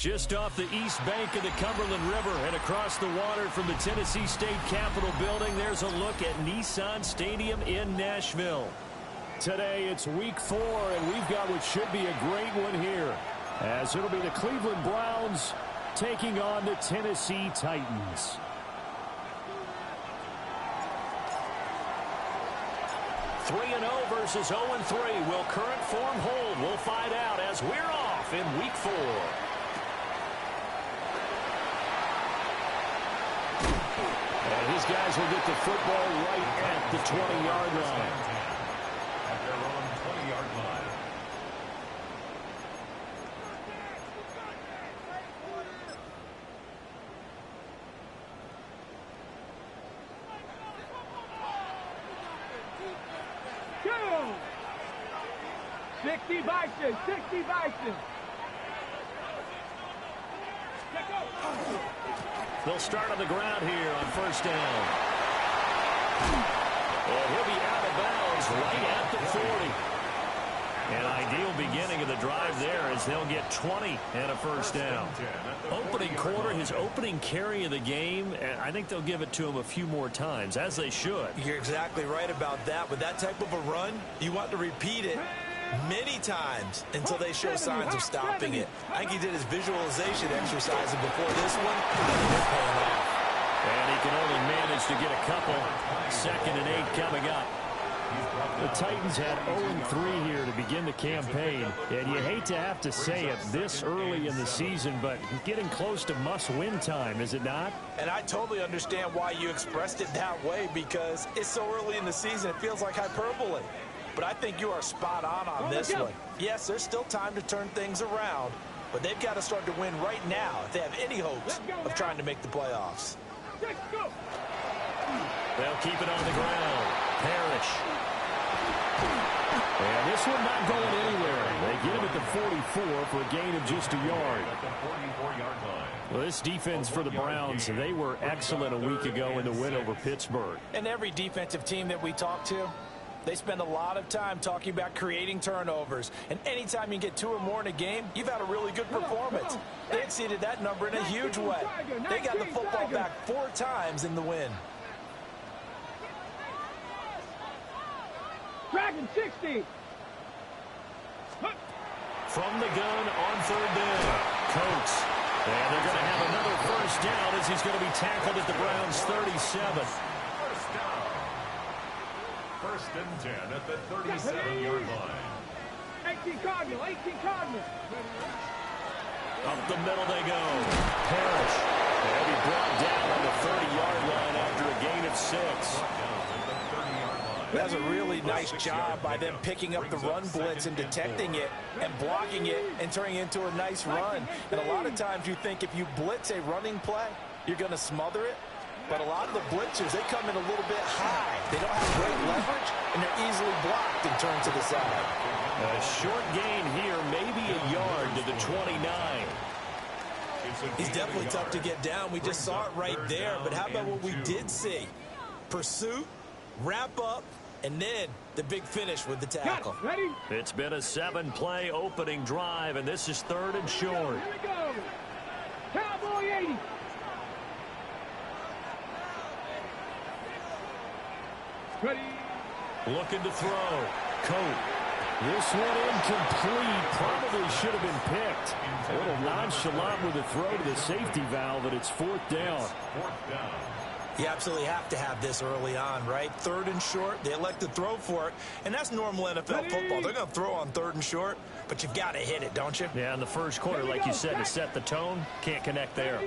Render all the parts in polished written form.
Just off the east bank of the Cumberland River and across the water from the Tennessee State Capitol building, there's a look at Nissan Stadium in Nashville. Today it's week 4, and we've got what should be a great one here, as it'll be the Cleveland Browns taking on the Tennessee Titans. Three 3-0 versus 0-3. Will current form hold? We'll find out as we're off in week 4. And these guys will get the football right at the 20-yard line. At their own 20-yard line. Go! 60 Vikings, 60 Vikings. They'll start on the ground here on first down. And he'll be out of bounds right at the 40. An ideal beginning of the drive there as they'll get 20 and a first down. Opening quarter, his opening carry of the game, and I think they'll give it to him a few more times, as they should. You're exactly right about that. With that type of a run, you want to repeat it many times until they show signs of stopping it. I think he did his visualization exercises before this one, and he can only manage to get a couple. 2nd and 8 coming up. The Titans had 0-3 here to begin the campaign, and you hate to have to say it this early in the season, but getting close to must-win time, is it not? And I totally understand why you expressed it that way, because it's so early in the season it feels like hyperbole. But I think you are spot on this one. Yes, there's still time to turn things around, but they've got to start to win right now if they have any hopes of trying to make the playoffs. They'll keep it on the ground. Parrish. And this one not going anywhere. They get him at the 44 for a gain of just a yard. At the 44-yard line. Well, this defense for the Browns, they were excellent a week ago in the win over Pittsburgh. And every defensive team that we talk to, they spend a lot of time talking about creating turnovers. And anytime you get 2 or more in a game, you've had a really good performance. They exceeded that number in a huge way. They got the football back 4 times in the win. Dragon 60. From the gun on 3rd down. Coates. And they're going to have another first down as he's going to be tackled at the Browns' 37. First down. 1st and 10 at the 37-yard line. 18 Cardinal, 18 Cardinal. Up the middle they go. Parrish. They'll be brought down on the 30-yard line after a gain of 6. That's a really nice job by them picking up the run blitz and detecting it and blocking it and turning it into a nice run. And a lot of times you think if you blitz a running play, you're going to smother it. But a lot of the blitzers, they come in a little bit high. They don't have great leverage, and they're easily blocked and turned to the side. A short gain here, maybe a yard to the 29. He's definitely tough to get down. We just saw it right there. But how about what we did see? Pursuit, wrap up, and then the big finish with the tackle. Ready? It's been a 7-play opening drive, and this is 3rd and short. Here we go. Cowboy 80. Ready. Looking to throw. Coat. This one incomplete. Probably should have been picked. A little nonchalant with the throw to the safety valve, and it's 4th down. 4th down. You absolutely have to have this early on, right? 3rd and short, they elect to throw for it, and that's normal NFL football. They're going to throw on 3rd and short, but you've got to hit it, don't you? Yeah, in the first quarter, like you said, to set the tone, can't connect there.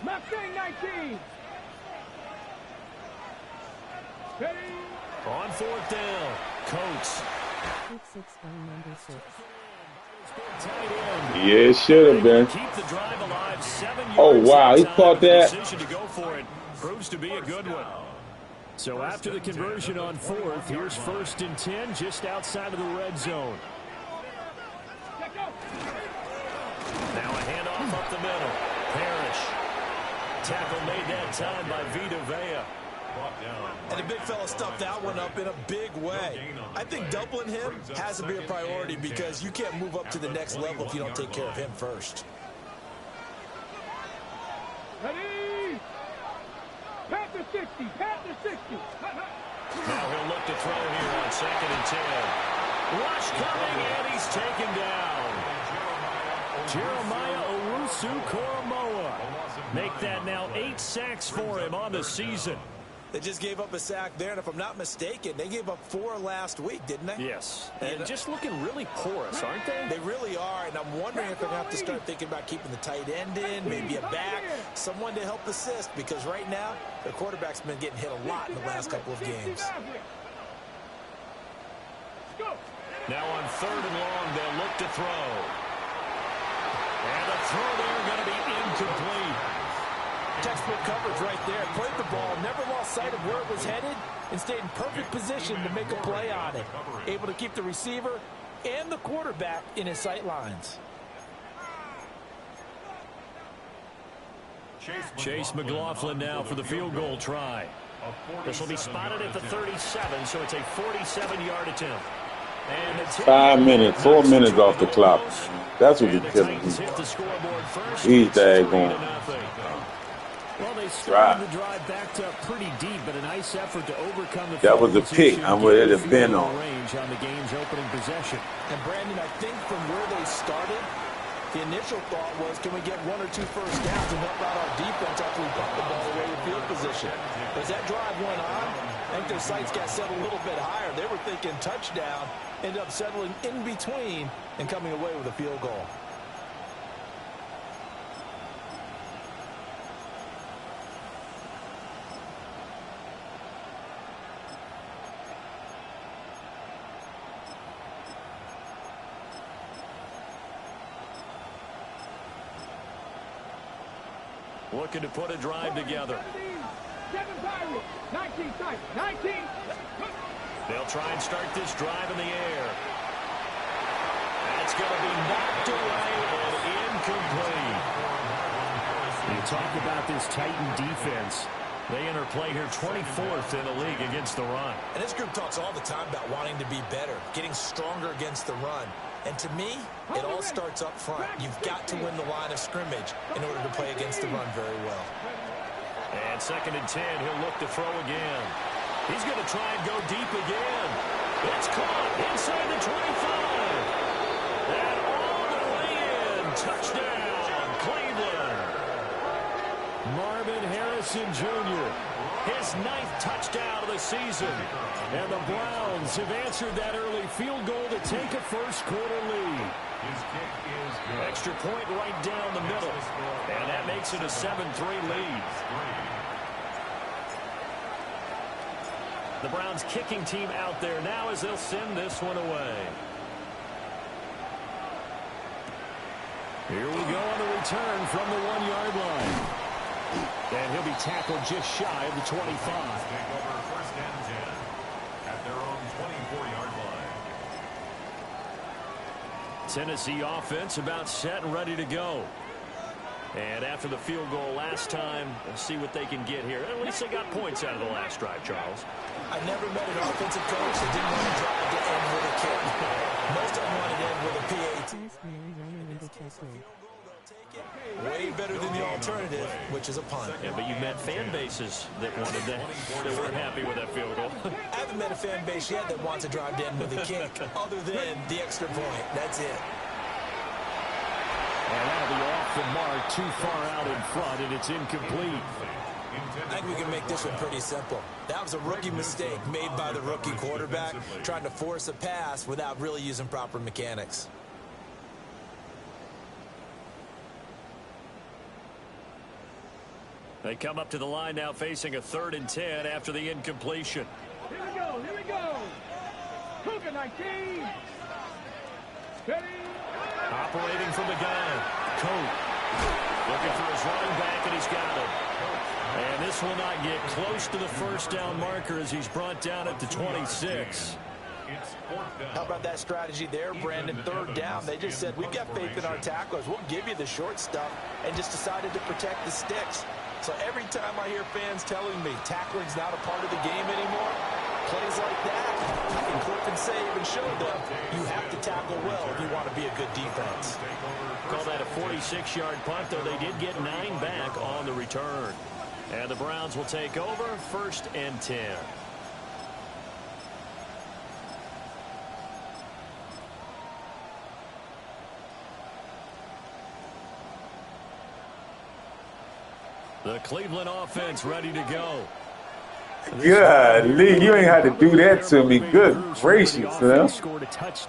Mustang 19. Ready. On 4th down, Coates. Yeah, it should have been. Keep the drive alive, 7 yards. Oh, wow, he caught that. Decision to go for it proves to be a good one. So after the conversion on 4th, here's 1st and 10 just outside of the red zone. Now a handoff up the middle. Parrish. Tackle made that time by Vita Vea. And the big fella stuffed that one up in a big way. I think doubling him has to be a priority because you can't move up to the next level if you don't take care of him first. Ready? Pat the 60. Pat the 60. Now he'll look to throw here on 2nd and 10. Rush coming, and he's taken down. Jeremiah Owusu-Koramoah. Make that now 8 sacks for him on the season. They just gave up a sack there, and if I'm not mistaken, they gave up 4 last week, didn't they? Yes. And just looking really porous, aren't they? They really are, and I'm wondering if they're going to have to start thinking about keeping the tight end in, maybe a back, someone to help assist, because right now, their quarterback's been getting hit a lot in the last couple of games. Now on 3rd and long, they'll look to throw. And the throw there going to be incomplete. Textbook coverage right there. Played the ball, never lost sight of where it was headed, and stayed in perfect position to make a play on it. Able to keep the receiver and the quarterback in his sight lines. Chase McLaughlin now for the field goal try. This will be spotted at the 37, so it's a 47-yard attempt. And 5 minutes, 4 minutes off the clock. That's what you're telling me. He's daggone. Well, they started the drive backed up pretty deep, but a nice effort to overcome the that was a pick. I'm where it had been on. Range on the game's opening possession. And Brandon, I think from where they started, the initial thought was, can we get 1 or 2 first downs and help out our defense after we bump the ball away to field position? As that drive went on, I think their sights got set a little bit higher. They were thinking touchdown, ended up settling in between and coming away with a field goal. Looking to put a drive together. 19. They'll try and start this drive in the air. That's going to be knocked away and incomplete. You talk about this Titan defense. They enter play here 24th in the league against the run. And this group talks all the time about wanting to be better, getting stronger against the run. And to me, it all starts up front. You've got to win the line of scrimmage in order to play against the run very well. And 2nd and 10, he'll look to throw again. He's going to try and go deep again. It's caught inside the 25. And all the way in. Touchdown, Cleveland. Marvin Harrison Jr., his 9th touchdown of the season. And the Browns have answered that early field goal to take a first-quarter lead. Extra point right down the middle. And that makes it a 7-3 lead. The Browns kicking team out there now as they'll send this one away. Here we go on the return from the 1-yard line. And he'll be tackled just shy of the 25. Take over 1st and 10 at their own 24-yard line. Tennessee offense about set and ready to go. And after the field goal last time, we'll see what they can get here. At least they got points out of the last drive, Charles. I never met an offensive coach that didn't want to drive to end with a kick. Most of them wanted to end with a PAT. Way better than the alternative, which is a punt. Yeah, but you met fan bases that wanted that. They weren't happy with that field goal. I haven't met a fan base yet that wants to drive to end with a kick, other than the extra point. That's it. And that'll be off the mark, too far out in front, and it's incomplete. I think we can make this one pretty simple. That was a rookie mistake made by the rookie quarterback, trying to force a pass without really using proper mechanics. They come up to the line now facing a 3rd and 10 after the incompletion. Here we go. Cougar 19. Steady. Operating from the gun. Coat. Looking for his running back, and he's got it. And this will not get close to the first down marker as he's brought down at the 26. How about that strategy there, Brandon? 3rd down. They just said, we've got faith in our tacklers. We'll give you the short stuff, and just decided to protect the sticks. So every time I hear fans telling me tackling's not a part of the game anymore, plays like that, I can clip and save and show them you have to tackle well if you want to be a good defense. Call that a 46-yard punt, though they did get 9 back on the return. And the Browns will take over, 1st and 10. The Cleveland offense ready to go. Golly, you ain't had to do that to me. Good gracious, man.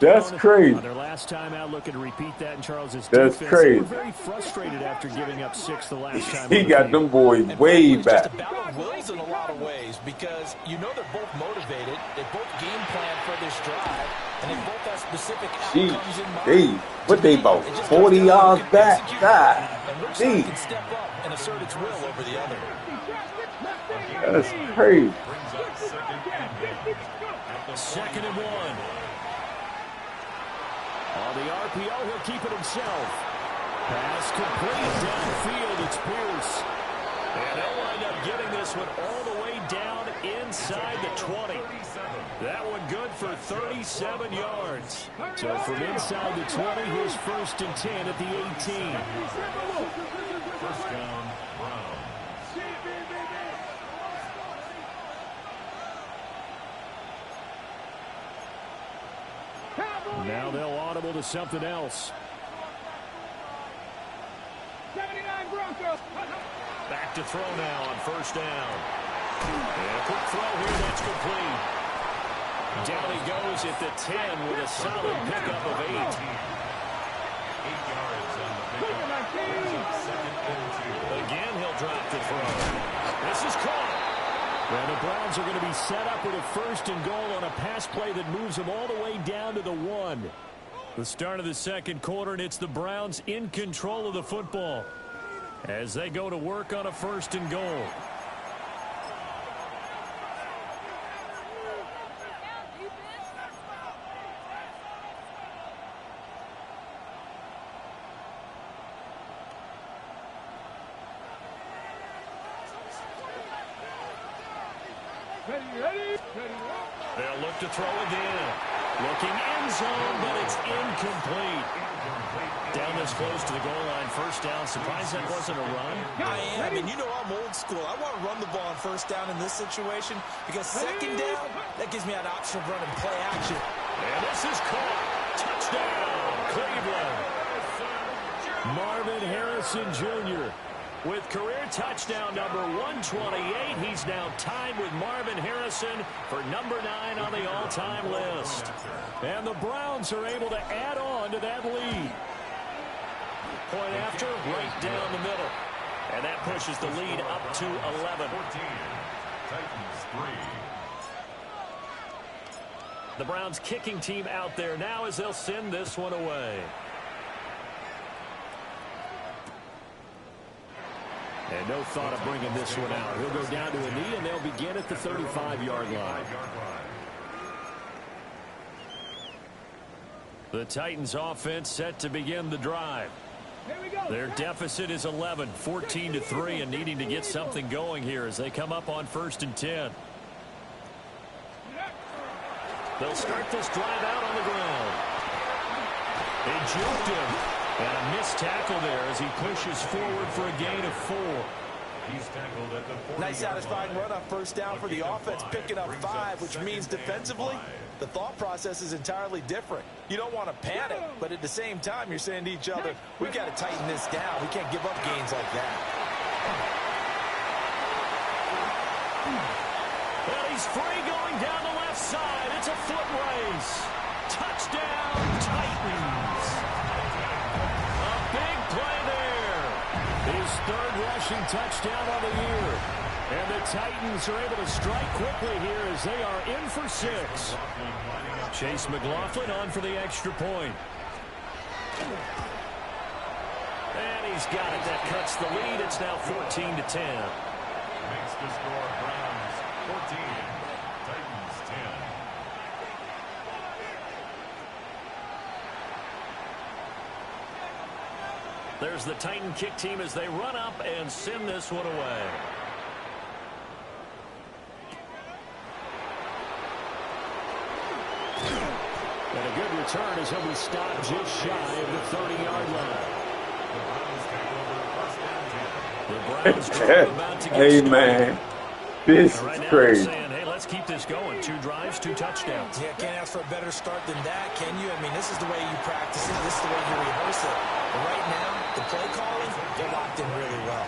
That's crazy. Their last time out, looking to repeat that in Charles's That's defense. crazy. They were very frustrated after giving up 6 the last time. He got them boys way back. It's just a battle of wills in a lot of ways because you know they're both motivated. They both game plan for this drive, and they both have specific outcomes in mind. What they about 40 yards back? God, gee. Can step up and assert its will over the other. That's crazy. 2nd and 1. On the RPO, he'll keep it himself. Pass complete downfield. It's Pierce. And they'll wind up getting this one all the way down inside the 20. That one good for 37 yards. So from inside the 20, here's 1st and 10 at the 18. First down, Browns. Now they'll audible to something else. 79 Broncos. Back to throw now on 1st down. And a quick throw here, that's complete. Down he goes at the 10 with a solid pickup of 8. 8 yards on the pickup. Brings up 2nd and 2. Again, he'll drop the throw. This is caught. And the Browns are going to be set up with a 1st and goal on a pass play that moves them all the way down to the 1. The start of the 2nd quarter, and it's the Browns in control of the football as they go to work on a 1st and goal. They'll look to throw again. Looking end zone, but it's incomplete. Down this close to the goal line, 1st down. Surprised that wasn't a run? I am, and you know I'm old school. I want to run the ball on 1st down in this situation because 2nd down, that gives me an option of running play action. And this is caught. Touchdown, Cleveland. Marvin Harrison Jr. with career touchdown number 128. He's now tied with Marvin Harrison for number 9 on the all-time list. And the Browns are able to add on to that lead. Point after, right down the middle. And that pushes the lead up to 11. 14. Titans 3. The Browns kicking team out there now as they'll send this one away. And no thought of bringing this one out. He'll go down to a knee, and they'll begin at the 35-yard line. The Titans offense set to begin the drive. Their deficit is 11, 14-3, and needing to get something going here as they come up on 1st and 10. They'll start this drive out on the ground. They juked him. And a missed tackle there as he pushes forward for a gain of 4. He's tackled at the 40. Nice satisfying run on 1st down for the offense, picking up 5, which means defensively, the thought process is entirely different. You don't want to panic, but at the same time, you're saying to each other, we've got to tighten this down. We can't give up gains like that. Well, he's free going down the left side. It's a foot race. Touchdown, Titans. A big play there. His 3rd rushing touchdown of the year. And the Titans are able to strike quickly here as they are in for 6. Chase McLaughlin on for the extra point. And he's got it. That cuts the lead. It's now 14-10. Makes the score Browns 14. Titans 10. There's the Titan kick team as they run up and send this one away. And a good return as he'll be stopped just shy of the 30-yard line. The Browns about to get Hey, started. man. This is Right now crazy. they're saying, hey, let's keep this going. 2 drives, 2 touchdowns. Yeah, can't ask for a better start than that, can you? I mean, this is the way you practice it. This is the way you rehearse it. But right now, the play calling, they're locked in really well.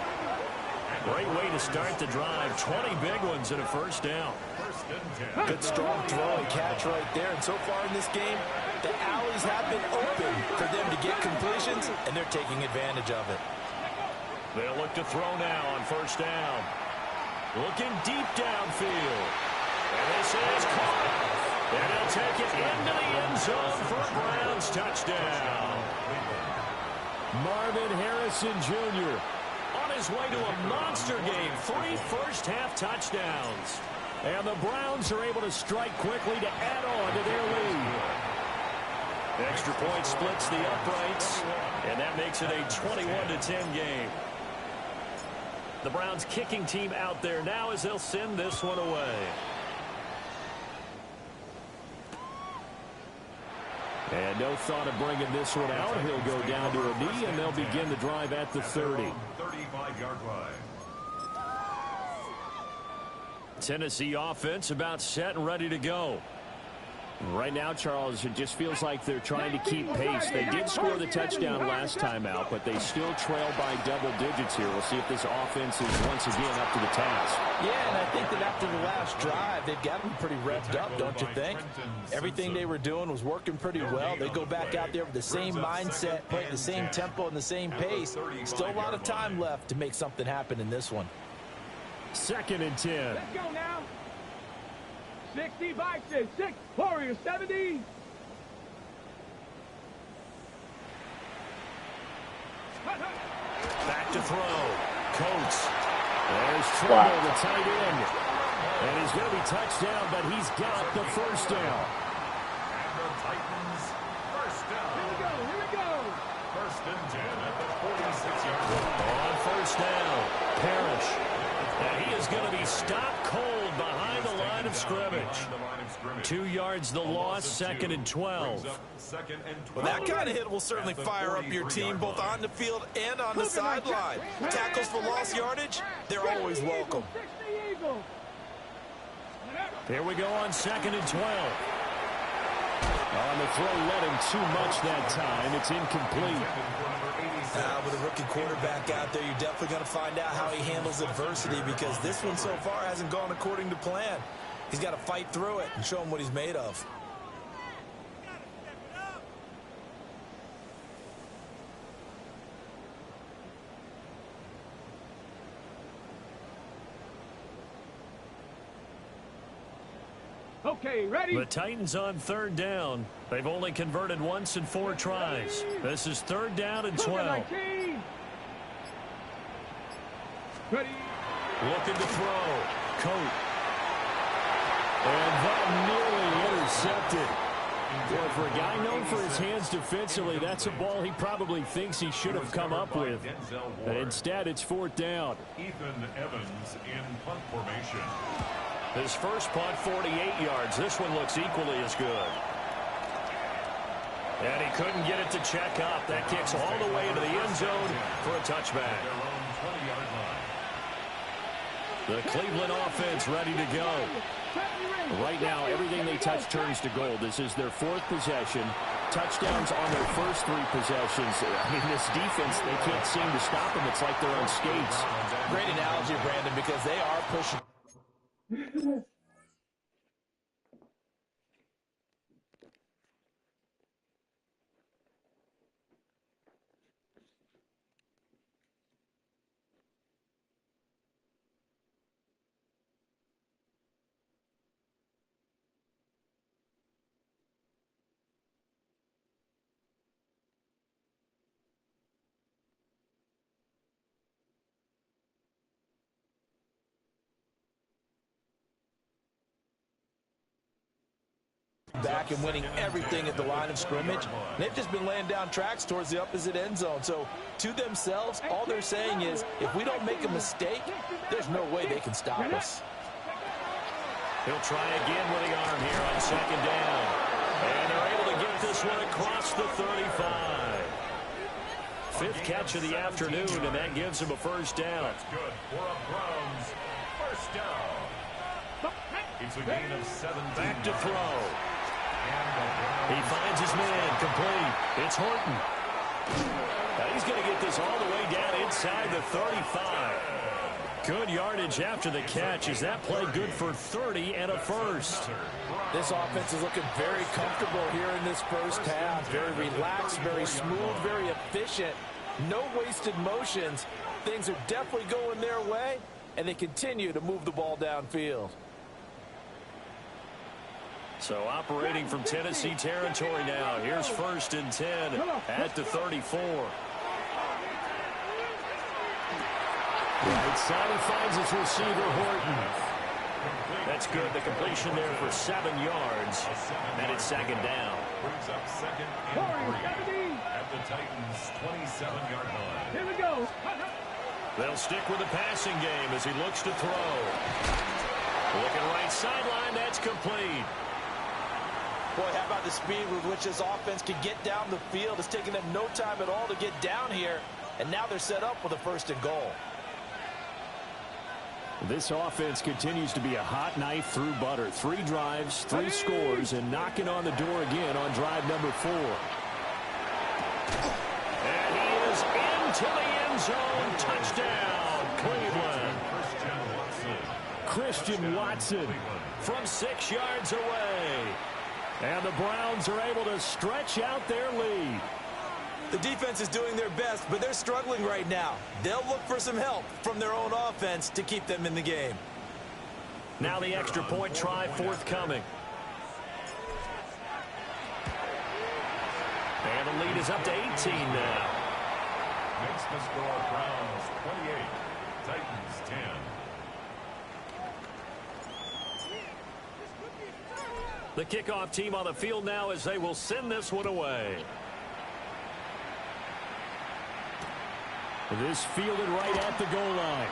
Great way to start the drive. 20 big ones and a first down. Good strong throw and catch right there. And so far in this game, the alleys have been open for them to get completions, and they're taking advantage of it. They'll look to throw now on first down. Looking deep downfield. And this is caught. And he'll take it into the end zone for a Browns touchdown. Marvin Harrison Jr. on his way to a monster game. 3 first-half touchdowns. And the Browns are able to strike quickly to add on to their lead. Extra point splits the uprights. And that makes it a 21-10 game. The Browns kicking team out there now as they'll send this one away. And no thought of bringing this one out. He'll go down to a knee, and they'll begin the drive at the 30. 35-yard line. Tennessee offense about set and ready to go. Right now, Charles, it just feels like they're trying to keep pace. They did score the touchdown last time out, but they still trail by double digits here. We'll see if this offense is once again up to the task. Yeah, and I think that after the last drive, they've got them pretty revved up, don't you think? Everything they were doing was working pretty well. They go back out there with the same mindset, playing the same tempo and the same pace. Still a lot of time left to make something happen in this one. 2nd and 10. Let's go now. 60, Vikes, 6, Warriors, 70. Back to throw. Coates. There's Trumbull, the tight end. And he's going to be touched down, but he's got the first down. And the Titans, first down. Here we go. 1st and 10 at the 46-yard line. On first down, Parrish. And he is going to be stopped cold behind the line of scrimmage. 2 yards the loss, 2nd and 12. Well, that kind of hit will certainly fire up your team both on the field and on the sideline. Tackles for lost yardage, they're always welcome. 60 Eagles. Here we go on 2nd and 12. On the throw, led him too much that time. It's incomplete. With a rookie quarterback out there, you're definitely going to find out how he handles adversity because this one so far hasn't gone according to plan. He's got to fight through it and show him what he's made of. Okay, ready? The Titans on 3rd down. They've only converted once in 4 tries. This is 3rd down and 12. Ready? Looking to throw. Coat. And that nearly intercepted. Boy, for a guy known for his hands defensively, that's a ball he probably thinks he should have come up with. But instead, it's 4th down. Ethan Evans in punt formation. His first punt, 48 yards. This one looks equally as good. And he couldn't get it to check up. That kicks all the way into the end zone for a touchback. The Cleveland offense ready to go. Right now, everything they touch turns to gold. This is their 4th possession. Touchdowns on their first 3 possessions. I mean, this defense, they can't seem to stop them. It's like they're on skates. Great analogy, Brandon, because they are pushing. back and winning everything at the line of scrimmage. They've just been laying down tracks towards the opposite end zone. So to themselves, all they're saying is, if we don't make a mistake, there's no way they can stop us. He'll try again with the arm here on second down. And they're able to get this one across the 35. Fifth catch of the afternoon, and that gives him a first down. That's good for a Browns first down. It's a gain of 17. Back to throw. He finds his man, complete. It's Horton. Now he's going to get this all the way down inside the 35. Good yardage after the catch. Is that play good for 30 and a first? This offense is looking very comfortable here in this first half. Very relaxed, very smooth, very efficient. No wasted motions. Things are definitely going their way, and they continue to move the ball downfield. So operating from Tennessee territory now. Here's first and 10 at the 34. Right side, he finds his receiver, Horton. That's good. The completion there for 7 yards. And it's second down. Brings up second and 3 at the Titans' 27-yard line. Here we go. They'll stick with the passing game as he looks to throw. Looking right sideline, that's complete. Boy, how about the speed with which this offense can get down the field? It's taking them no time at all to get down here. And now they're set up with a first and goal. This offense continues to be a hot knife through butter. 3 drives, 3 scores, and knocking on the door again on drive number 4. And he is into the end zone. Touchdown, Cleveland. Christian Watson from 6 yards away. And the Browns are able to stretch out their lead. The defense is doing their best, but they're struggling right now. They'll look for some help from their own offense to keep them in the game. Now the extra point try forthcoming. And the lead is up to 18 now. Makes the score Browns 28, Titans 10. The kickoff team on the field now as they will send this one away. This fielded right at the goal line.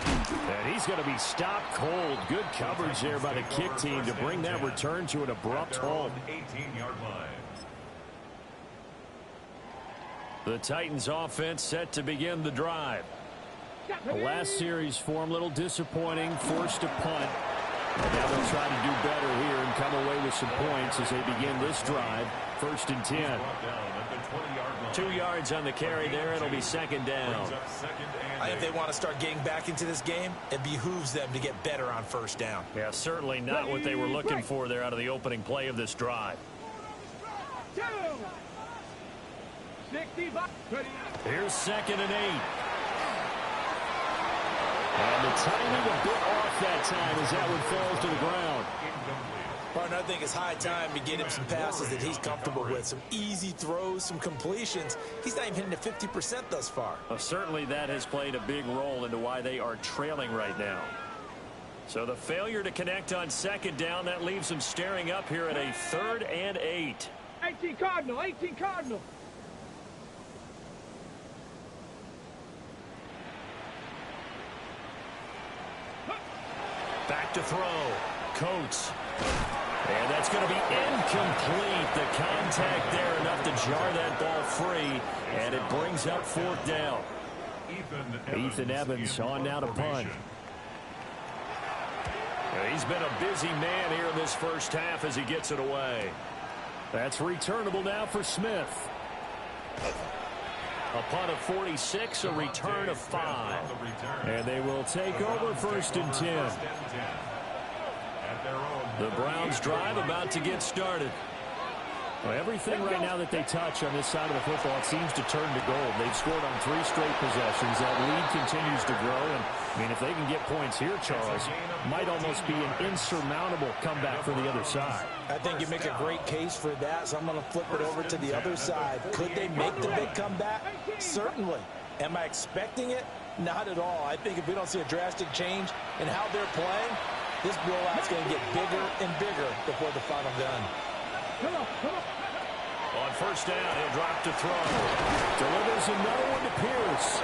And he's going to be stopped cold. Good coverage there by the kick team to bring that return to an abrupt halt. 18-yard line. The Titans offense set to begin the drive. The last series for him, a little disappointing, forced a punt. And now they'll try to do better here and come away with some points as they begin this drive. First and 10. 2 yards on the carry there. It'll be second down. If they want to start getting back into this game, it behooves them to get better on first down. Yeah, certainly not what they were looking for there out of the opening play of this drive. Here's second and 8. And the timing a bit off that time as that one falls to the ground. Partner, I think it's high time to get him some passes that he's comfortable with. Some easy throws, some completions. He's not even hitting to 50% thus far. Well, certainly that has played a big role into why they are trailing right now. So the failure to connect on second down, that leaves them staring up here at a 3rd and 8. 18 Cardinal, 18 Cardinal. Back to throw. Coates. And that's going to be incomplete. The contact there enough to jar that ball free. And it brings up 4th down. Ethan Evans on now to punt. He's been a busy man here in this first half as he gets it away. That's returnable now for Smith. A punt of 46, a return of 5. And they will take over first and 10. The Browns drive about to get started. Well, everything right now that they touch on this side of the football, it seems to turn to gold. They've scored on 3 straight possessions. That lead continues to grow. And, I mean, if they can get points here, Charles, might almost be an insurmountable comeback for the other side. I think you make a great case for that, so I'm going to flip it over to the other side. Could they make the big comeback? Certainly. Am I expecting it? Not at all. I think if we don't see a drastic change in how they're playing, This blowout's going to get bigger and bigger before the final gun. On first down, he'll drop to throw. Delivers another one to Pierce.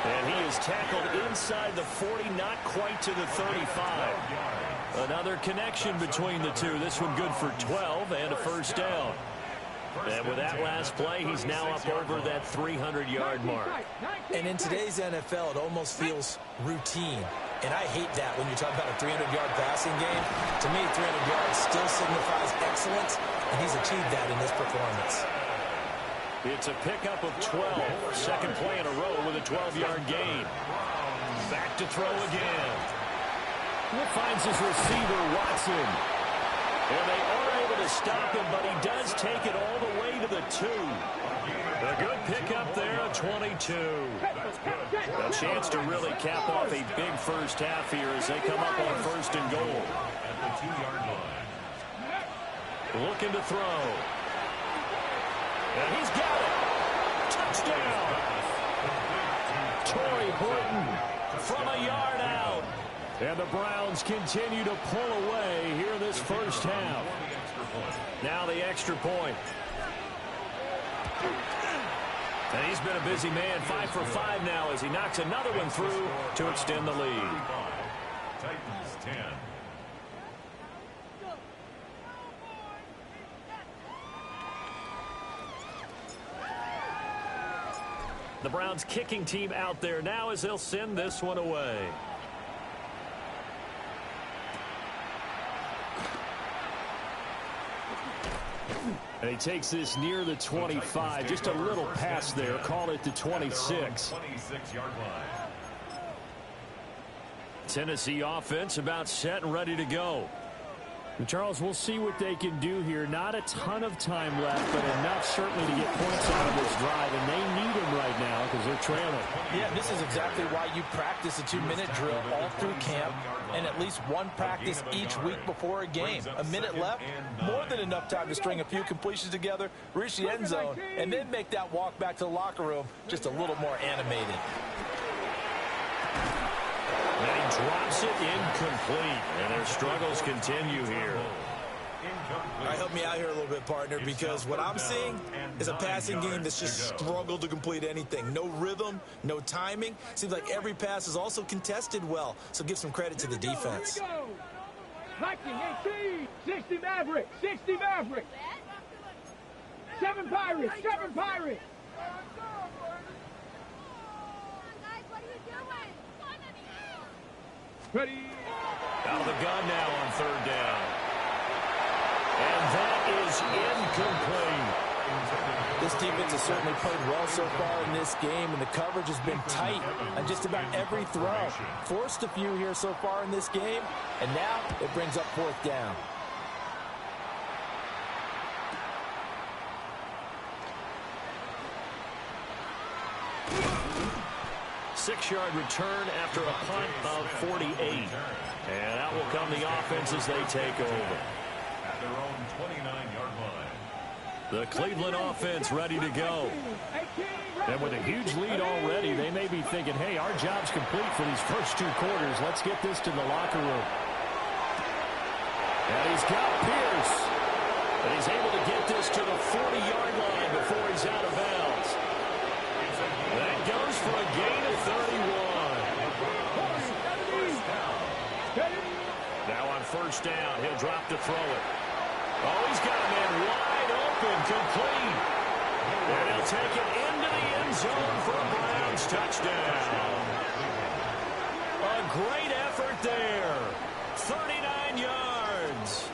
And he is tackled inside the 40, not quite to the 35. Another connection between the two. This one good for 12 and a first down. And with that last play, he's now up over that 300-yard mark. And in today's NFL, it almost feels routine. And I hate that when you're talking about a 300-yard passing game. To me, 300 yards still signifies excellence, and he's achieved that in this performance. It's a pickup of 12. Second play in a row with a 12-yard gain. Back to throw again. Finds his receiver, Watson. And they are able to stop him, but he does take it all the way to the 2. A good pickup there, a 22. A chance to really cap off a big first half here as they come up on first and goal. At the 2-yard line. Looking to throw. And he's got it. Touchdown. Torrey Horton from a yard out. And the Browns continue to pull away here this first half. Now the extra point. And he's been a busy man, 5 for 5 now as he knocks another one through to extend the lead. Titans 10. The Browns kicking team out there now as they'll send this one away. And he takes this near the 25. Just a little pass there. Call it the 26. 26-yard line. Tennessee offense about set and ready to go. And Charles, we'll see what they can do here. Not a ton of time left, but enough certainly to get points out of this drive. And they need them right now because they're trailing. Yeah, this is exactly why you practice a 2-minute drill all through camp and at least one practice each week before a game. A minute left, more than enough time to string a few completions together, reach the end zone, and then make that walk back to the locker room just a little more animated. And he drops it incomplete. And their struggles continue here. All right, help me out here a little bit, partner, because what I'm seeing is a passing game that's just struggled to complete anything. No rhythm, no timing. Seems like every pass is also contested well, so give some credit to the defense. Viking 18, 60 Maverick, 60 Maverick. 7 Pirates, 7 Pirates. Ready. Out of the gun now on third down. And that is incomplete. This defense has certainly played well so far in this game, and the coverage has been tight on just about every throw. Forced a few here so far in this game, and now it brings up fourth down. Six-yard return after a punt of 48. And out will come the offense as they take over. At their own 29-yard line. The Cleveland offense ready to go. And with a huge lead already, they may be thinking, hey, our job's complete for these first 2 quarters. Let's get this to the locker room. And he's got Pierce. And he's able to get this to the 40-yard line before he's out of bounds. That goes for a gain of 31. Now on first down, he'll drop to throw it. Oh, he's got a man wide open, complete. And he'll take it into the end zone for a Browns touchdown. A great effort there. 39 yards.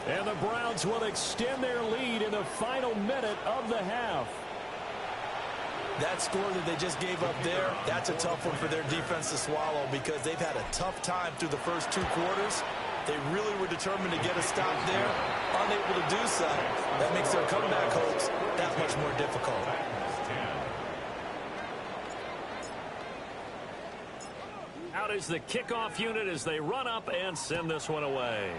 And the Browns will extend their lead in the final minute of the half. That score that they just gave up there, that's a tough one for their defense to swallow because they've had a tough time through the first 2 quarters. They really were determined to get a stop there, unable to do so. That makes their comeback hopes that much more difficult. Out is the kickoff unit as they run up and send this one away.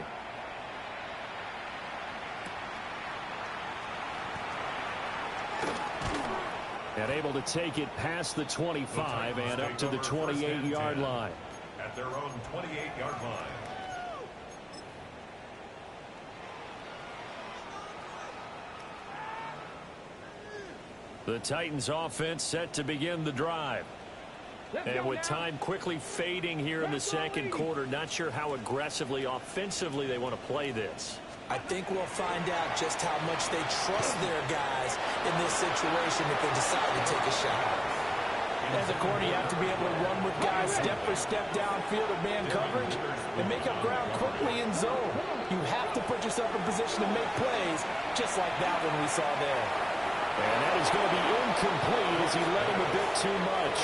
And able to take it past the 25 and up to the 28-yard line. At their own 28-yard line. The Titans offense set to begin the drive. And with time quickly fading here in the second quarter, not sure how aggressively, offensively they want to play this. I think we'll find out just how much they trust their guys in this situation if they decide to take a shot. As a corner, you have to be able to run with guys step for step downfield of man coverage and make up ground quickly in zone. You have to put yourself in position to make plays, just like that one we saw there. And that is going to be incomplete as he led him a bit too much.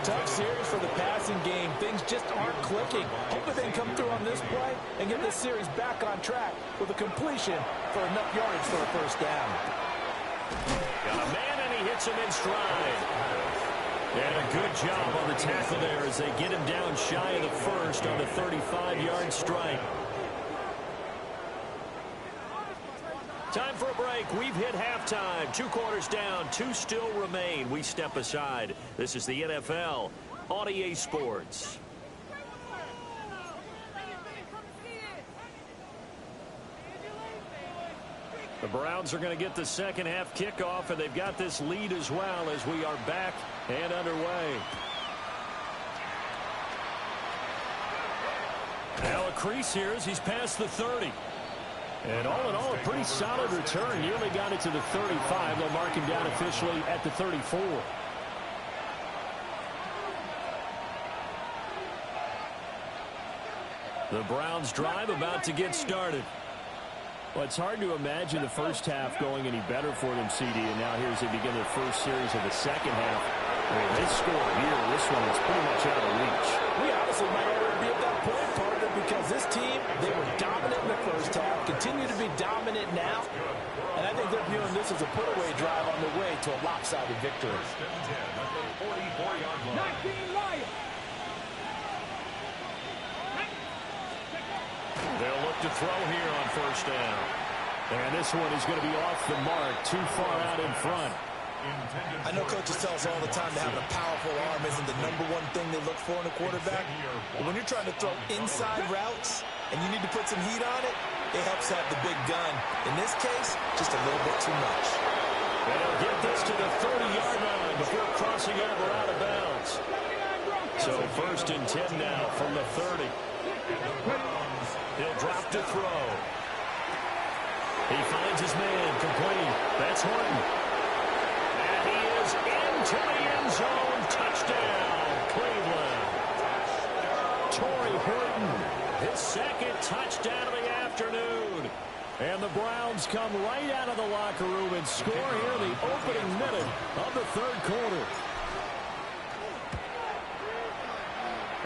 Tough series for the passing game. Things just aren't clicking. Hopefully they can come through on this play and get this series back on track with a completion for enough yardage for a first down. Got a man, and he hits him in stride. And a good job on the tackle there as they get him down shy of the first on the 35-yard strike. Time for a break. We've hit halftime. 2 quarters down. 2 still remain. We step aside. This is the NFL on EA Sports. The Browns are going to get the second half kickoff, and they've got this lead as well as we are back and underway. Now a crease here as he's past the 30. And all in all, a pretty solid return. Nearly got it to the 35. They'll mark him down officially at the 34. The Browns drive about to get started. Well, it's hard to imagine the first half going any better for them, CD. And now here as they begin their first series of the second half. I mean, they score here. This one is pretty much out of reach. We honestly might already be at that point, partner, because this team, they were dominant in the first half, continue to be dominant now, and I think they're viewing this as a put-away drive on the way to a lopsided victory. 19 Lions. They'll look to throw here on first down. And this one is going to be off the mark, too far out in front. I know coaches tell us all the time that having a powerful arm isn't the #1 thing they look for in a quarterback. But when you're trying to throw inside routes and you need to put some heat on it, it helps have the big gun. In this case, just a little bit too much. And he'll get this to the 30-yard line before crossing over out of bounds. So 1st and 10 now from the 30. He'll drop to throw. He finds his man, complete. That's Horton. And he is into the end zone. Touchdown, Cleveland. Torrey Horton, his second touchdown of the afternoon. And the Browns come right out of the locker room and score here in the opening minute of the third quarter.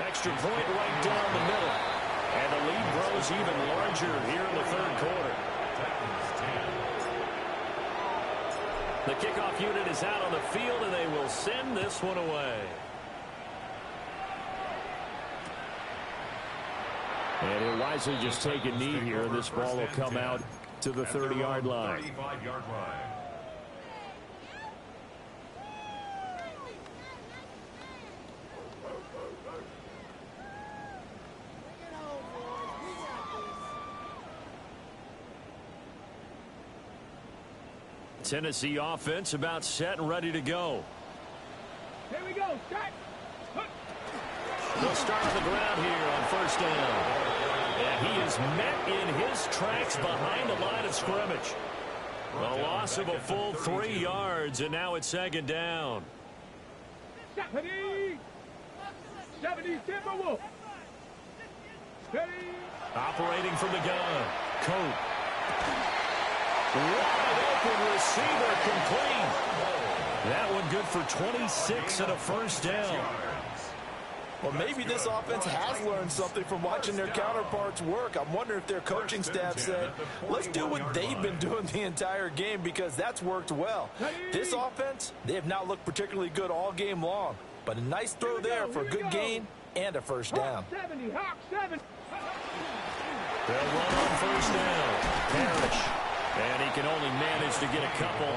Extra point right down the middle. And the lead grows even larger here in the third quarter. The kickoff unit is out on the field, and they will send this one away. And he'll wisely just take a knee here, and this ball will come out to the 30-yard line. 35-yard line. Tennessee offense about set and ready to go. Here we go. Start. They'll start on the ground here on first down. And he is met in his tracks behind the line of scrimmage. A loss of a full 3 yards, and now it's second down. 70 Timberwolves. Steady. Operating from the gun. Coat. Wide open receiver, complete. That one good for 26 and a first down. Well, maybe this offense has learned something from watching their counterparts work. I'm wondering if their coaching staff said, let's do what they've been doing the entire game, because that's worked well. This offense, they have not looked particularly good all game long, but a nice throw there for a good gain and a first down. 70, Hawk 7. They'll run on first down. Parrish. And he can only manage to get a couple.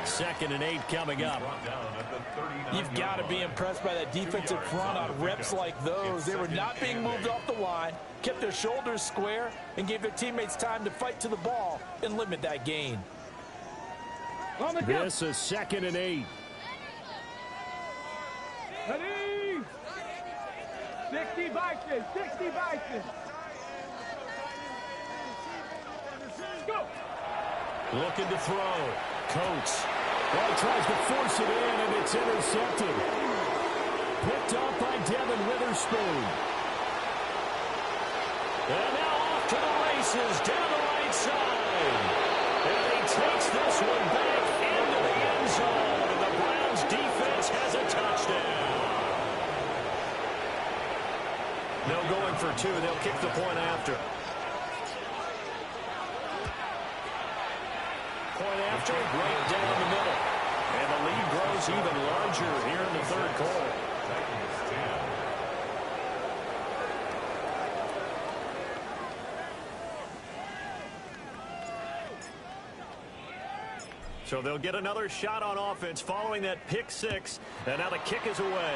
2nd and 8 coming up. You've got to be impressed by that defensive front on reps like those. They were not being moved off the line, kept their shoulders square, and gave their teammates time to fight to the ball and limit that gain. This is 2nd and 8. Ready? 60 Vikings, 60 Vikings. Go. Looking to throw. Coates. Well, he tries to force it in, and it's intercepted. Picked off by Devin Witherspoon. And now off to the races down the right side. And he takes this one back into the end zone. And the Browns defense has a touchdown. No going for 2. They'll kick the point after. Point after, right down the middle. And the lead grows even larger here in the 3rd quarter. So they'll get another shot on offense following that pick 6. And now the kick is away.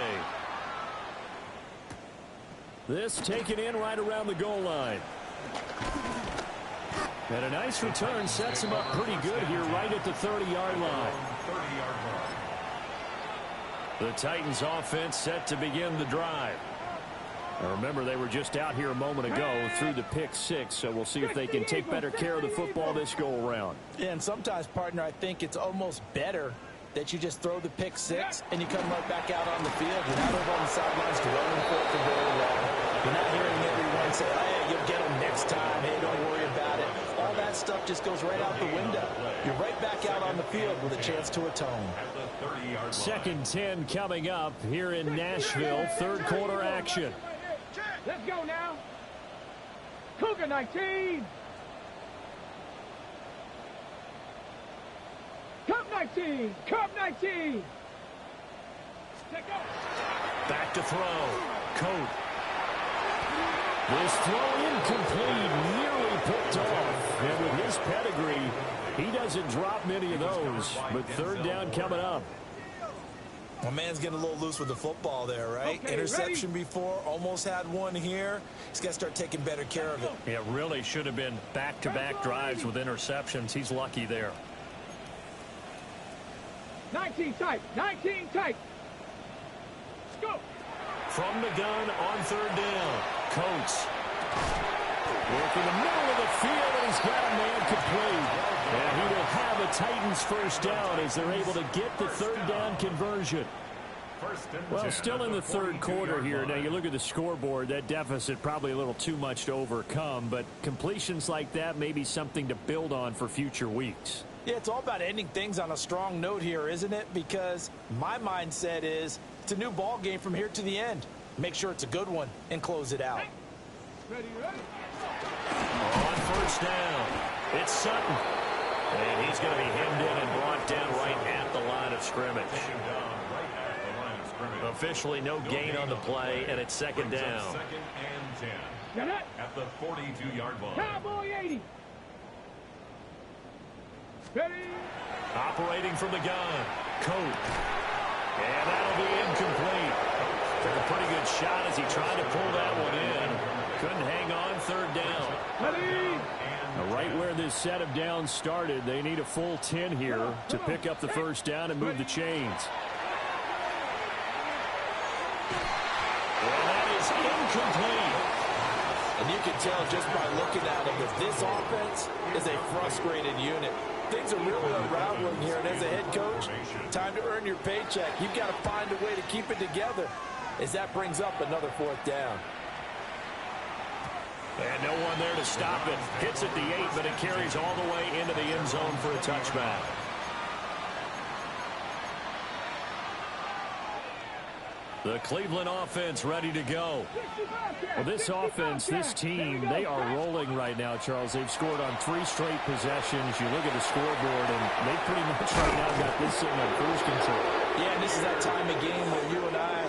This taken in right around the goal line. And a nice return sets him up pretty good here right at the 30-yard line. The Titans offense set to begin the drive. Now remember, they were just out here a moment ago through the pick 6, so we'll see if they can take better care of the football this go-around. Yeah, and sometimes, partner, I think it's almost better that you just throw the pick 6 and you come right back out on the field. You're not over on the sidelines dwelling for it for very long. You're not hearing everyone say, hey, you'll get them next time. Hey, don't worry about it. All that stuff just goes right out the window. You're right back out on the field with a chance to atone. 2nd 10 coming up here in Nashville. 3rd quarter action. Let's go now. Cougar 19. Cup 19. Cup 19. Take off. Back to throw. Coat. This throw incomplete, nearly picked off. And with his pedigree, he doesn't drop many of those. But 3rd down coming up. My man's getting a little loose with the football there, right? Okay, interception ready? Before, almost had one here. He's got to start taking better care of it. It really should have been back-to-back drives with interceptions. He's lucky there. 19 tight, 19 tight. Go. From the gun on 3rd down. Coates. Work in the middle of the field, and he's got a man complete. And he will have a Titans 1st down as they're able to get the 3rd down conversion. Well, still in the 3rd quarter here. Now, you look at the scoreboard, that deficit probably a little too much to overcome, but completions like that may be something to build on for future weeks. Yeah, it's all about ending things on a strong note here, isn't it? Because my mindset is it's a new ball game from here to the end. Make sure it's a good one and close it out. Ready, ready. On 1st down, it's Sutton. And he's going to be hemmed in and brought down right at the line of scrimmage. Officially no gain on the play, and it's 2nd down. 2nd and 10 at the 42-yard line. Cowboy 80. Ready. Operating from the gun. Coat. And that'll be incomplete. Took a pretty good shot as he tried to pull that one in. Couldn't hang on. 3rd down. Ready. Right where this set of downs started, they need a full 10 here to pick up the 1st down and move the chains. And that is incomplete. And you can tell just by looking at them that this offense is a frustrated unit. Things are really unraveling here, and as a head coach, time to earn your paycheck. You've got to find a way to keep it together as that brings up another 4th down. And no one there to stop it. Hits at the 8, but it carries all the way into the end zone for a touchback. The Cleveland offense ready to go. Well, this offense, this team, they are rolling right now, Charles. They've scored on 3 straight possessions. You look at the scoreboard, and they pretty much right now got this sitting on cruise control. Yeah, and this is that time of game where you and I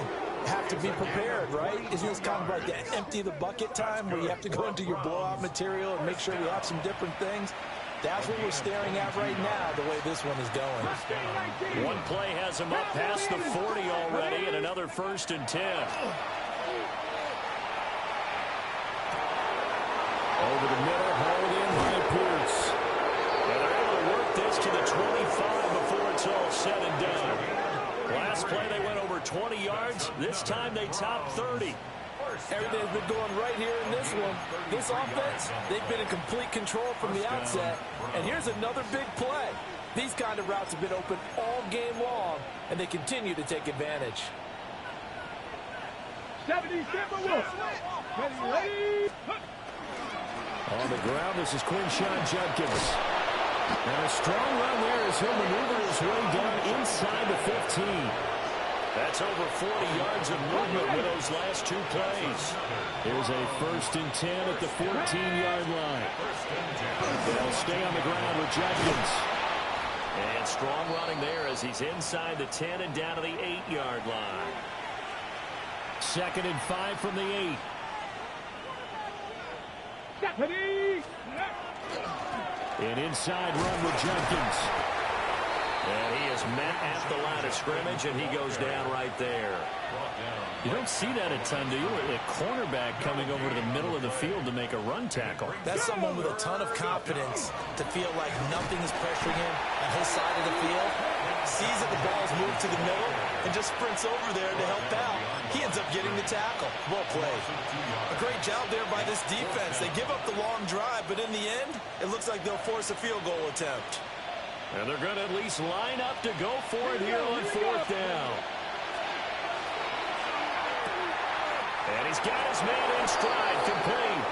have to be prepared, right? Isn't this kind of like the empty the bucket time where you have to go into your blowout material and make sure you have some different things? That's what we're staring at right now, the way this one is going. One play has him up past the 40 already, and another 1st and 10. Over the middle, hauled in by Pierce. And they're able to work this to the 25 all said and done. Last play they went over 20 yards. This time they topped 30. Everything's been going right here in this one. This offense, they've been in complete control from the outset. And here's another big play. These kind of routes have been open all game long, and they continue to take advantage. 70 Timberwolves. Ready. On the ground, this is Quinshawn Judkins. And a strong run there as he'll maneuver his way down inside the 15. That's over 40 yards of movement with those last two plays. Here's a 1st and 10 at the 14-yard line. They'll stay on the ground with Judkins. And strong running there as he's inside the 10 and down to the 8-yard line. 2nd and 5 from the 8. An inside run with Judkins. And he is met at the line of scrimmage, and he goes down right there. You don't see that a ton, do you? A cornerback coming over to the middle of the field to make a run tackle. That's someone with a ton of confidence to feel like nothing is pressuring him on his side of the field. Sees that the ball's moved to the middle and just sprints over there to help out. He ends up getting the tackle. Well played. A great job there by this defense. They give up the long drive, but in the end, it looks like they'll force a field goal attempt. And they're going to at least line up to go for it here on 4th down. And he's got his man in stride, complete.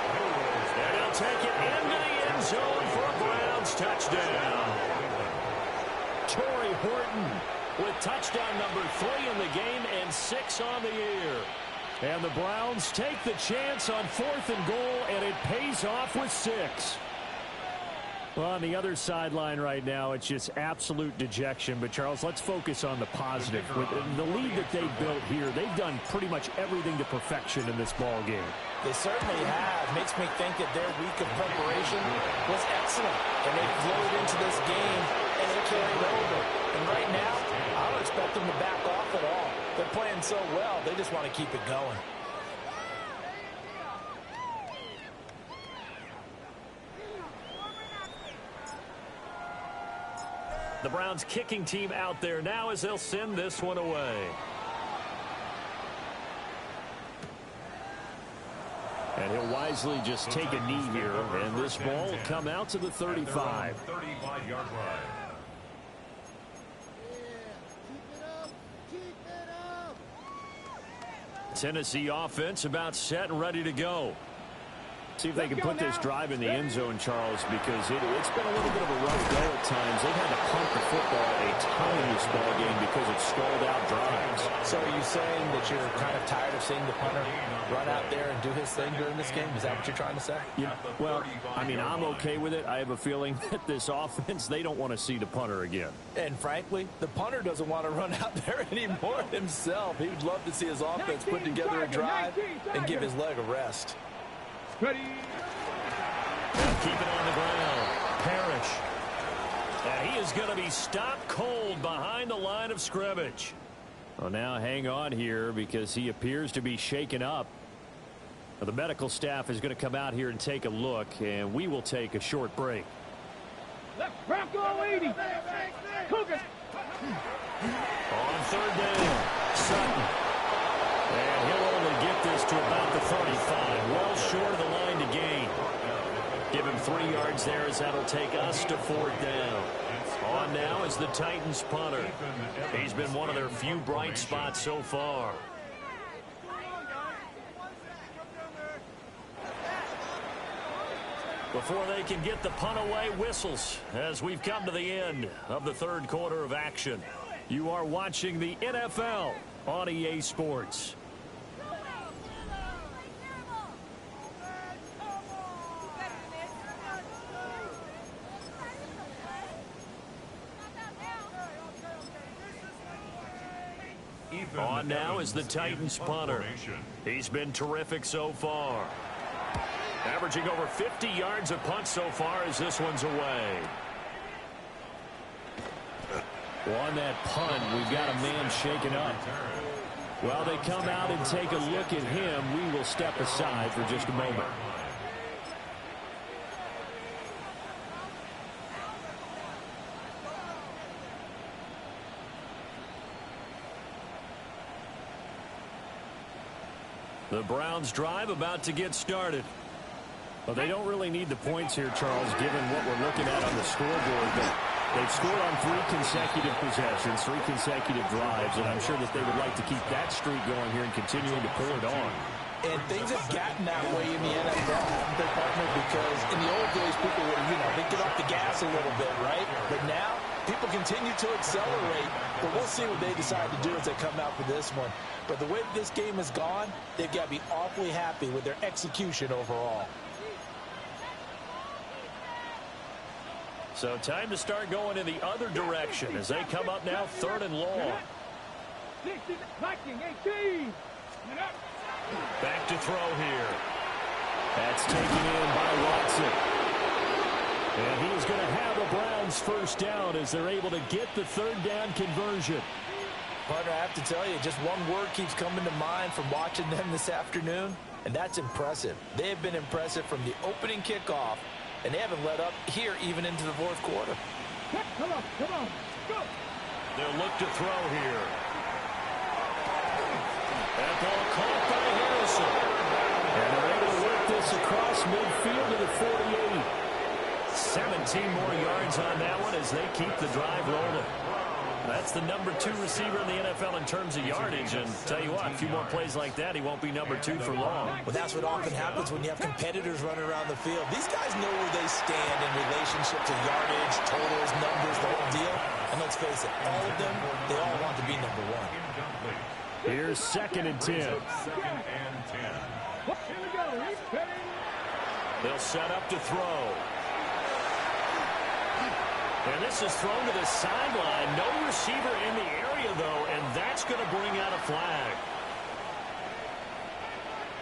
And he'll take it into the end zone for a Browns touchdown. Torrey Horton with touchdown number 3 in the game and 6 on the year. And the Browns take the chance on 4th and goal, and it pays off with 6. Well, on the other sideline right now, it's just absolute dejection. But, Charles, let's focus on the positive. With the lead that they've built here, they've done pretty much everything to perfection in this ball game. They certainly have. Makes me think that their week of preparation was excellent. And they flowed into this game, and it carried over. And right now, I don't expect them to back off at all. They're playing so well, they just want to keep it going. The Browns kicking team out there now as they'll send this one away. And he'll wisely just take a knee here, and this ball will come out to the 35. 35-yard line. Tennessee offense about set and ready to go. See if they can put this drive in the end zone, Charles, because it's been a little bit of a rough go at times. They've had to punt the football a ton in this ball game because of stalled out drives. So are you saying that you're kind of tired of seeing the punter run out there and do his thing during this game? Is that what you're trying to say? Yeah, well, I mean, I'm okay with it. I have a feeling that this offense, they don't want to see the punter again. And frankly, the punter doesn't want to run out there anymore himself. He would love to see his offense put together a drive and give his leg a rest. Ready. Keep it on the ground. Parrish. And he is going to be stopped cold behind the line of scrimmage. Well, now hang on here because he appears to be shaken up. Now, the medical staff is going to come out here and take a look, and we will take a short break. Left Bronco 80. Cougar. On 3rd down, Sutton. And he'll only get this to about the 35. Well short of the line to gain. Give him 3 yards there as that'll take us to 4th down. On now is the Titans punter. He's been one of their few bright spots so far. Before they can get the punt away, whistles as we've come to the end of the 3rd quarter of action. You are watching the NFL on EA Sports. On now is the Titans punter. He's been terrific so far. Averaging over 50 yards a punt so far as this one's away. Well, on that punt, we've got a man shaken up. While they come out and take a look at him, we will step aside for just a moment. The Browns drive about to get started. Well, they don't really need the points here, Charles, given what we're looking at on the scoreboard. But they've scored on 3 consecutive possessions, 3 consecutive drives, and I'm sure that they would like to keep that streak going here and continuing to pull it on. And things have gotten that way in the NFL, haven't they, partner? Because in the old days, people would, they'd get off the gas a little bit, right? But now, people continue to accelerate. But we'll see what they decide to do as they come out for this one. But the way this game has gone, they've got to be awfully happy with their execution overall. So time to start going in the other direction as they come up now 3rd and long. 18. Back to throw here. That's taken in by Watson. And he is going to have a Browns first down as they're able to get the 3rd down conversion. Partner, I have to tell you, just one word keeps coming to mind from watching them this afternoon, and that's impressive. They have been impressive from the opening kickoff, and they haven't let up here even into the 4th quarter. Come on, go. They'll look to throw here. That ball caught by Harrison. And they're able to work this across midfield to the 48. 17 more yards on that one as they keep the drive rolling. That's the number 2 receiver in the NFL in terms of yardage. And tell you what, a few more plays like that, he won't be number 2 for long. Well, that's what often happens when you have competitors running around the field. These guys know where they stand in relationship to yardage, totals, numbers, the whole deal. And let's face it, all of them, they all want to be number 1. Here's 2nd and 10. They'll set up to throw. And this is thrown to the sideline. No receiver in the area, though, and that's going to bring out a flag.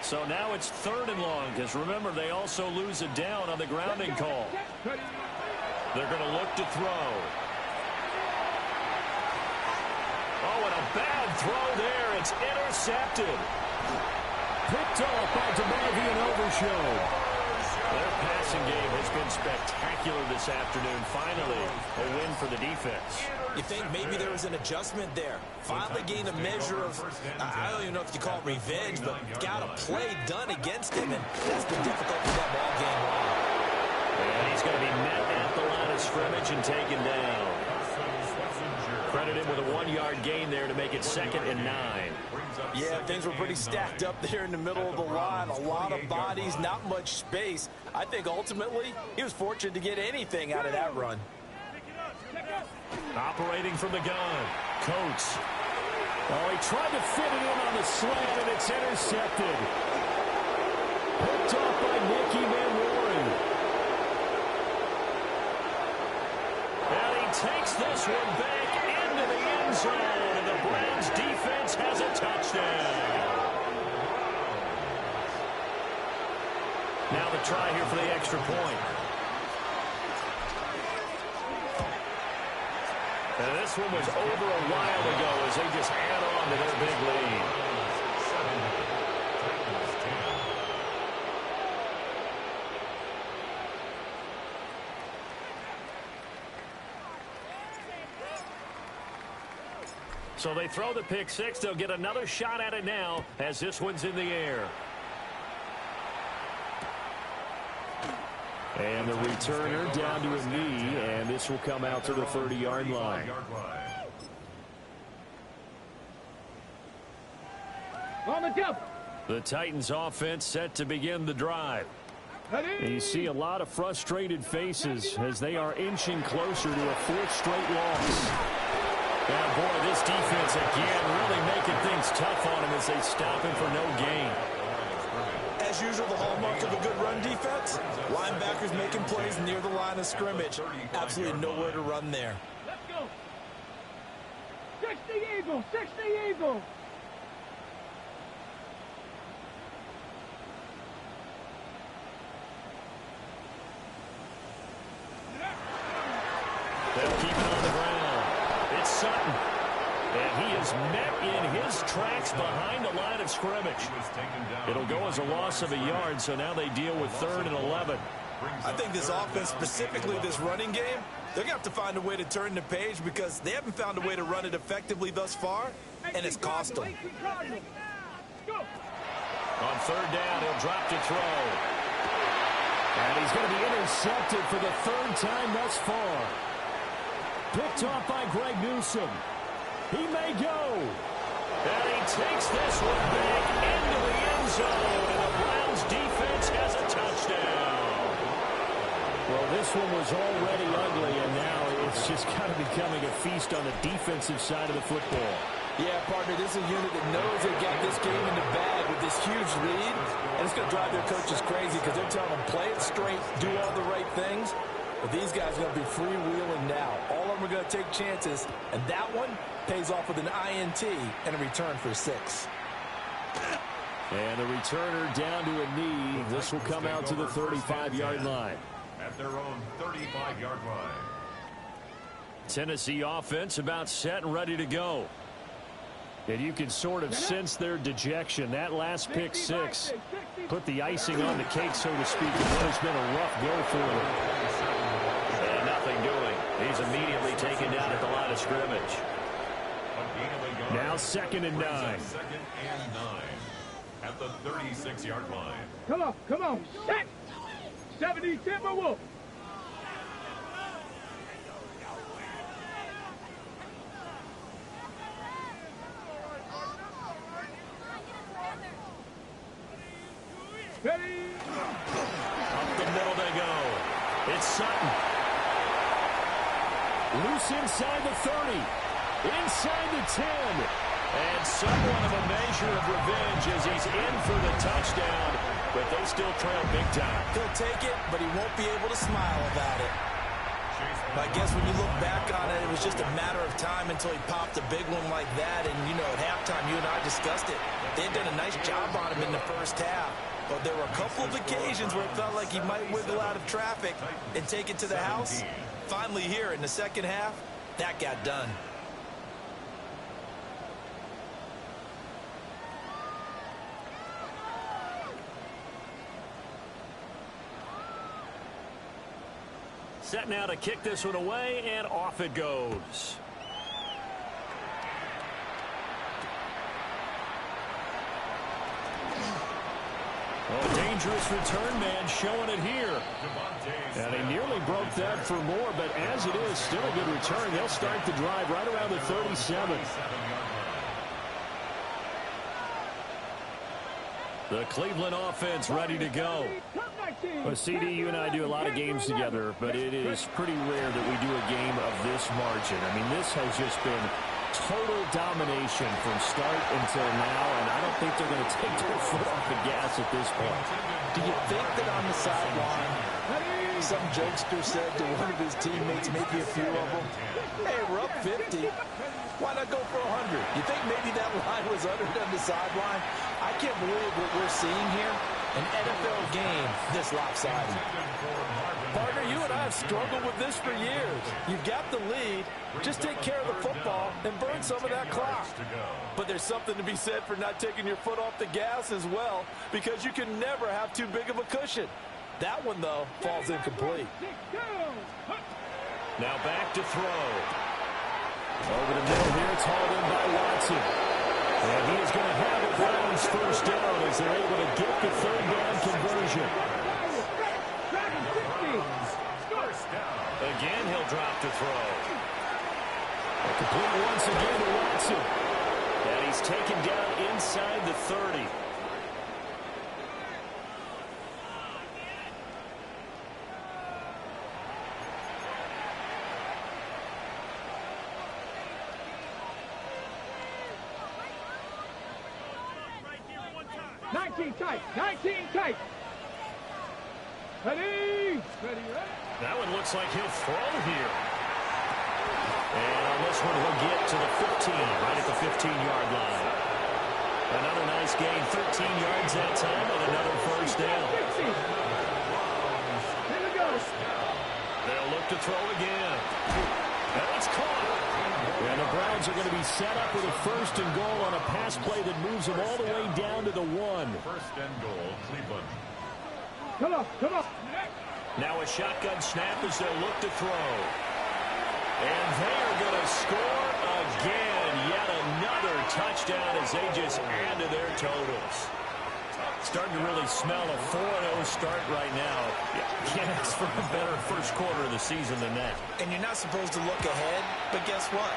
So now it's 3rd and long, because remember, they also lose a down on the grounding call. They're going to look to throw. Oh, and a bad throw there. It's intercepted. Picked off by DeMarvion Overshown. Their passing game has been spectacular this afternoon. Finally, a win for the defense. You think maybe there was an adjustment there. Finally gained a measure of, I don't even know if you call it revenge, but got a play done against him, and that's been difficult for them all game long. And he's going to be met at the line of scrimmage and taken down. Credit him with a 1-yard gain there to make it 2nd and 9. Yeah, things were pretty stacked up there in the middle of the line. A lot of bodies, not much space. I think ultimately he was fortunate to get anything out of that run. Operating from the gun, Coates. Oh, he tried to fit it in on the slant, and it's intercepted. Picked off by Nicky Manwari. And he takes this one back into the end zone, and the Browns defense has a touchdown. Now the try here for the extra point. And this one was over a while ago as they just add on to their big lead. So they throw the pick six. They'll get another shot at it now as this one's in the air. And the returner down to a knee, and this will come out to the 30-yard line. On the jump. The Titans offense set to begin the drive. And you see a lot of frustrated faces as they are inching closer to a 4th straight loss. And boy, this defense again really making things tough on him as they stop him for no gain. As usual, the hallmark of a good run defense, linebackers making plays near the line of scrimmage. Absolutely nowhere to run there. Let's go. 60 Eagles, 60 Eagles. They'll keep it on the ground. It's Sutton. And he is met in his tracks behind the line of scrimmage. It'll go as a loss of a yard, so now they deal with 3rd and 11. I think this offense, specifically this running game, they're going to have to find a way to turn the page because they haven't found a way to run it effectively thus far, and it's cost them. On third down, he'll drop to throw. And he's going to be intercepted for the third time thus far. Picked off by Greg Newsome. He may go. And he takes this one back into the end zone. And the Browns defense has a touchdown. Well, this one was already ugly, and now it's just kind of becoming a feast on the defensive side of the football. Yeah, partner, this is a unit that knows they got this game in the bag with this huge lead, and it's going to drive their coaches crazy because they're telling them play it straight, do all the right things. But these guys are going to be freewheeling now. All of them are going to take chances, and that one pays off with an INT and a return for 6. And the returner down to a knee. This will come out to the 35-yard line. At their own 35-yard line. Tennessee offense about set and ready to go. And you can sort of sense their dejection. That last pick 6 put the icing on the cake, so to speak, of what has been a rough go for them. And nothing doing. He's immediately taken down at the line of scrimmage. Now 2nd and 9. 2nd and 9 at the 36-yard line. Come on, set! 70 Timberwolves. Ready? Up the middle they go. It's Sutton. Loose inside the 30. Inside the 10. And somewhat of a measure of revenge as he's in for the touchdown. But they still trail big time. He'll take it, but he won't be able to smile about it. I guess when you look back on it, it was just a matter of time until he popped a big one like that. And, you know, at halftime, you and I discussed it. They had done a nice job on him in the first half. But there were a couple of occasions where it felt like he might wiggle out of traffic and take it to the house. Finally here in the second half, that got done. Set now to kick this one away, and off it goes. Oh, dangerous return man showing it here. And he nearly broke that for more, but as it is, still a good return. They'll start the drive right around the 37. The Cleveland offense ready to go. Well, CD, you and I do a lot of games together, but it is pretty rare that we do a game of this margin. I mean, this has just been total domination from start until now, and I don't think they're going to take their foot off the gas at this point. Do you think that on the sideline, some jokester said to one of his teammates, maybe a few of them, hey, we're up 50. Why not go for 100? You think maybe that line was uttered on the sideline? I can't believe what we're seeing here. An NFL game this lopsided. Partner, you and I have struggled with this for years. You've got the lead. Just take care of the football and burn some of that clock. But there's something to be said for not taking your foot off the gas as well, because you can never have too big of a cushion. That one, though, falls incomplete. Now back to throw. Over the middle here, it's hauled in by Watson. And he is going to have the Browns first down as they're able to get the third down conversion. Again, he'll drop to throw. Complete once again to Watson. And he's taken down inside the 30. Tight, 19 tight. Ready? That one looks like he'll throw here. And on this one, he'll get to the 15, right at the 15-yard line. Another nice gain, 13 yards that time, and another first down. Here we go. They'll look to throw again. And it's caught. And the Browns are going to be set up with a first and goal on a pass play that moves them all the way down to the 1. First and goal, Cleveland. Come on. Now a shotgun snap as they'll look to throw. And they are going to score again. Yet another touchdown as they just add to their totals. Starting to really smell a 4-0 start right now. Can't ask for a better first quarter of the season than that. And you're not supposed to look ahead, but guess what?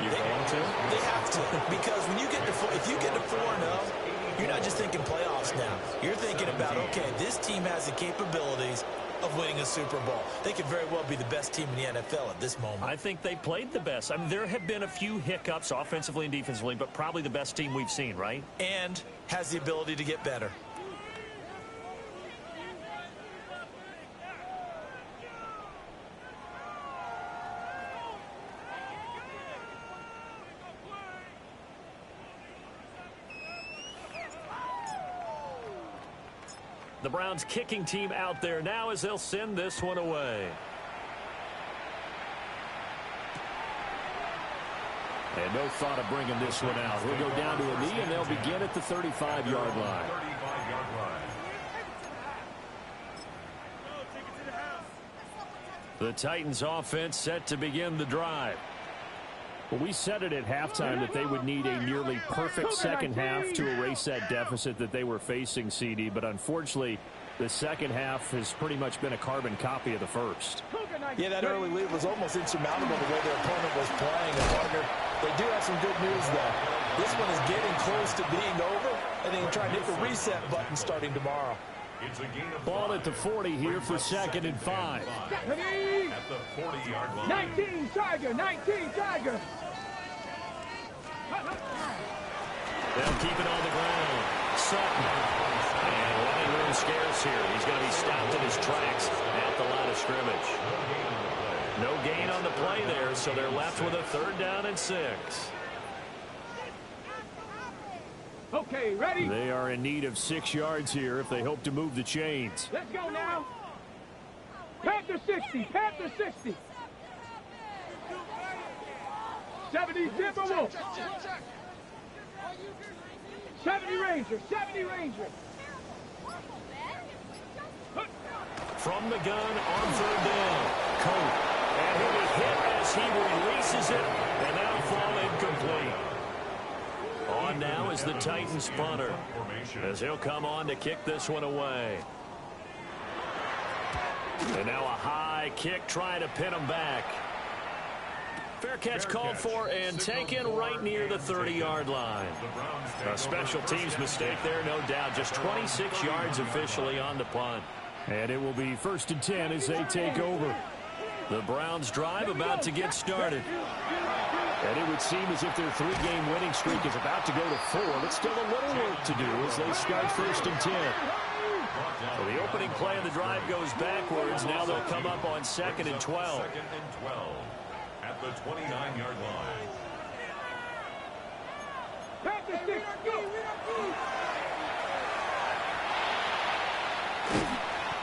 You're going to? They have to. Because when you get to if you get to 4-0, you're not just thinking playoffs now. You're thinking about, okay, this team has the capabilities of winning a Super Bowl. They could very well be the best team in the NFL at this moment. I think they played the best. I mean, there have been a few hiccups offensively and defensively, but probably the best team we've seen, right? And has the ability to get better. The Browns kicking team out there now as they'll send this one away. And no thought of bringing this one out. He'll go down to a knee, and they'll begin at the 35-yard line. The Titans offense set to begin the drive. Well, we said it at halftime that they would need a nearly perfect second half to erase that deficit that they were facing, CD. But unfortunately, the second half has pretty much been a carbon copy of the first. Yeah, that early lead was almost insurmountable the way their opponent was playing. And partner, they do have some good news, though. This one is getting close to being over, and they can try and hit the reset button starting tomorrow. Ball at the 40 here for 2nd and 5. At the 40-yard line. 19 Tiger, 19 Tiger. They'll keep it on the ground. Sutton. And running room scarce here. He's going to be stopped in his tracks at the line of scrimmage. No gain on the play there, so they're left with a 3rd down and 6. Okay, ready? They are in need of 6 yards here if they hope to move the chains. Let's go now. Panther 60, Panther 60. 70 Timberwolves. 70 Rangers, 70 Rangers. From the gun on 3rd down. Cope. And he'll be hit as he releases it. And that'll fall incomplete. On now is the Titans punter, as he'll come on to kick this one away. And now a high kick trying to pin him back. Fair catch called for and taken right near the 30-yard line. A special teams mistake there, no doubt. Just 26 yards officially on the punt. And it will be 1st and 10 as they take over. The Browns drive about to get started. And it would seem as if their 3-game winning streak is about to go to 4, but still a little work to do as they start 1st and 10. So the opening play of the drive goes backwards. Now they'll come up on 2nd and 12. 2nd and 12 at the 29-yard line.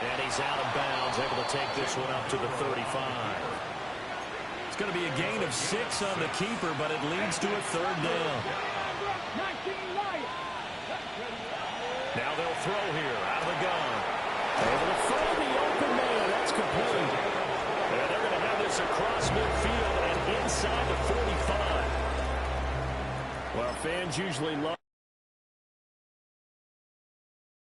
And he's out of bounds, able to take this one up to the 35. It's going to be a gain of 6 on the keeper, but it leads to a 3rd down. Now they'll throw here out of the gun. Able to find the open man. That's complete. And they're going to have this across midfield and inside the 45. Well, fans usually love